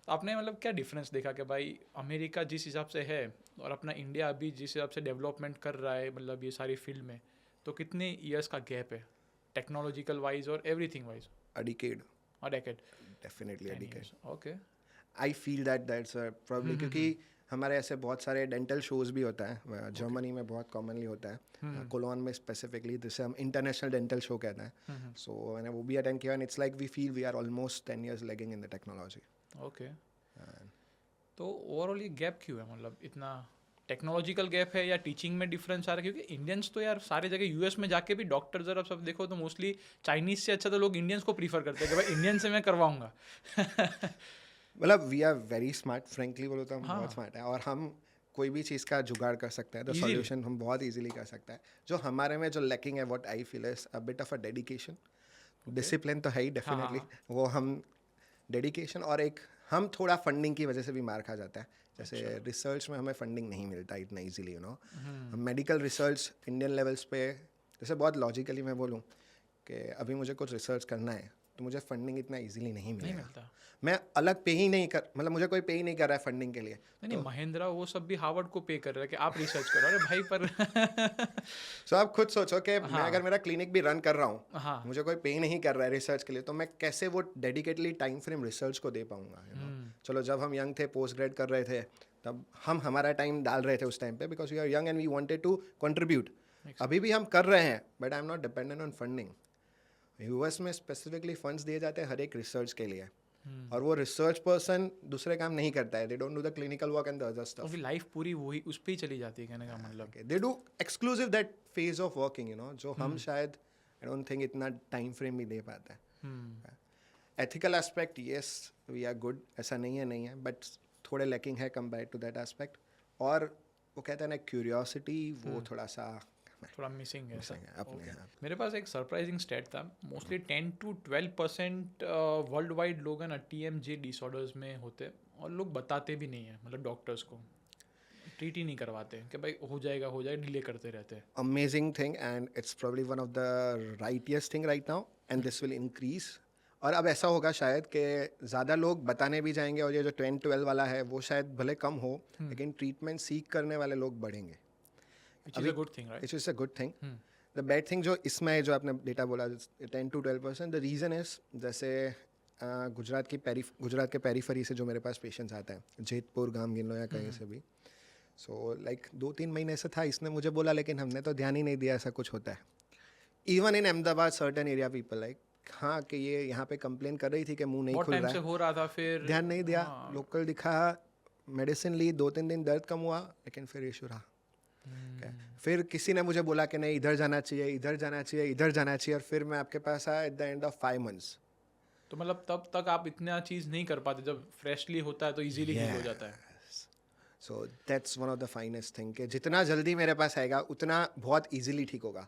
आपने मतलब क्या डिफरेंस देखा कि भाई अमेरिका जिस हिसाब से है और अपना इंडिया अभी जिस हिसाब से डेवलपमेंट कर रहा है मतलब ये सारी फील्ड में, तो कितने ईयर्स का गैप है टेक्नोलॉजिकल वाइज और एवरीथिंग वाइज? A decade, और decade? definitely a 10 decade. Years, okay. I feel that that's probably, क्योंकि हमारे ऐसे बहुत सारे डेंटल शोज भी होता है, ओके। जर्मनी में बहुत कॉमनली होता है, कोलोन में स्पेसिफिकली, जिसे हम इंटरनेशनल डेंटल शो कहते हैं. सो मैंने वो भी अटेंड किया and it's like we feel we are almost 10 years lagging in the technology. Okay, तो ओवरऑल ये गैप क्यों है, मतलब इतना टेक्नोलॉजिकल गैप है या टीचिंग में डिफरेंस आ रहा है? क्योंकि इंडियंस तो यार सारे जगह यूएस में जाके भी डॉक्टर जरा सब देखो तो मोस्टली चाइनीज से अच्छा तो लोग इंडियंस को प्रीफर करते हैं कि भाई इंडियन से मैं करवाऊंगा। मतलब we are very smart, frankly बोलो तो हम बहुत हाँ, स्मार्ट हैं, और हम कोई भी चीज़ का जुगाड़ कर सकते हैं, तो इजीली। सॉल्यूशन हम बहुत इजीली कर सकते हैं. जो हमारे में जो लैकिंग है, what I feel is a bit of a dedication. Okay. Discipline तो है ही हाँ हाँ डेफिनेटली, हाँ। वो हम डेडिकेशन, और एक हम थोड़ा फंडिंग की वजह से भी मार खा जाता है. जैसे अच्छा। रिसर्च में हमें फंडिंग नहीं मिलता इतना इजीली, हम मेडिकल रिसर्च इंडियन लेवल्स पे, जैसे बहुत लॉजिकली मैं बोलूँ कि अभी मुझे कुछ रिसर्च करना है तो मुझे फंडिंग इतना इजीली नहीं नहीं मिलेगा. मिलता। मैं अलग पे ही नहीं कर, मतलब मुझे कोई पे ही नहीं कर रहा है फंडिंग के लिए. नहीं नहीं, तो महिंद्रा वो सब भी हार्वर्ड को पे कर रहा है कि आप रिसर्च करो, अरे भाई पर। सो आप खुद सोचो कि मैं अगर हाँ मेरा क्लिनिक भी रन कर रहा हूँ, हाँ। मुझे कोई पे नहीं कर रहा है रिसर्च के लिए, तो मैं कैसे वो डेडिकेटली टाइम फ्रेम रिसर्च को दे पाऊंगा, चलो जब हम यंग थे, पोस्ट ग्रेड कर रहे थे, तब हम हमारा टाइम डाल रहे थे उस टाइम पे, because we are young and we wanted to contribute. Make अभी सेंस। भी हम कर रहे हैं, but I am not dependent on funding. US में स्पेसिफिकली फंड्स दिए जाते हैं हर एक रिसर्च के लिए, और वो रिसर्च पर्सन दूसरे काम नहीं करता है. They don't do the clinical work and the other तो स्टफ. फिर लाइफ पूरी वही उस पर ही चली जाती है कहने का मतलब। They do exclusive that phase of working, जो हम शायद आई डोंट थिंक इतना टाइम फ्रेम भी दे पाता है. Ethical aspect, yes we are good, ऐसा नहीं है, बट थोड़े लैकिंग है कंपेयर टू दैट एस्पेक्ट. और वो कहते हैं ना, क्यूरियोसिटी, वो थोड़ा सा थोड़ा मिसिंग है ऐसा। मिसिंग है अपने ओके। आप. मेरे पास एक सरप्राइजिंग स्टेट था, मोस्टली 10 to 12% वर्ल्ड वाइड लोग हैं ना TMJ डिसऑर्डर्स में होते हैं, और लोग बताते भी नहीं हैं, मतलब डॉक्टर्स को ट्रीट ही नहीं करवाते कि भाई हो जाएगा हो जाएगा, डिले करते रहते हैं। Amazing thing, and it's probably one of the rightest thing right now, and this will increase. और अब ऐसा होगा शायद कि ज़्यादा लोग बताने भी जाएंगे, और ये जो 10-12 वाला है वो शायद भले कम हो, लेकिन ट्रीटमेंट सीख करने वाले लोग बढ़ेंगे. विच इज़ अभी a good thing, right? It's is a good thing. The bad thing जो इसमें है, जो आपने डेटा बोला 10 to 12%, द रीज़न इज़, जैसे गुजरात के पेरीफरी से जो मेरे पास पेशेंट्स आते हैं, जेतपुर, गामगिनो या कहीं से भी, सो लाइक 2-3 महीने से था, इसने मुझे बोला, लेकिन हमने तो ध्यान ही नहीं दिया ऐसा कुछ होता है. Even in Ahmedabad certain area people like, हाँ कि ये यहाँ पे कंप्लेन कर रही थी कि मुंह नहीं बहुत खुल टाइम रहा से है, हो रहा था फिर। ध्यान नहीं दिया, हाँ। लोकल दिखा, मेडिसिन ली, 2-3 दिन दर्द कम हुआ, लेकिन फिर इशू रहा. Okay. फिर किसी ने मुझे बोला कि नहीं, इधर जाना चाहिए, इधर जाना चाहिए, इधर जाना चाहिए, और फिर मैं आपके पास आया at the end of 5 months. तो मतलब तब तक आप इतना चीज़ नहीं कर पाते, जब फ्रेशली होता है तो इजीली हील हो जाता है। Yes. So that's one of the finest thing, कि जितना जल्दी मेरे पास आएगा उतना बहुत इजीली ठीक होगा.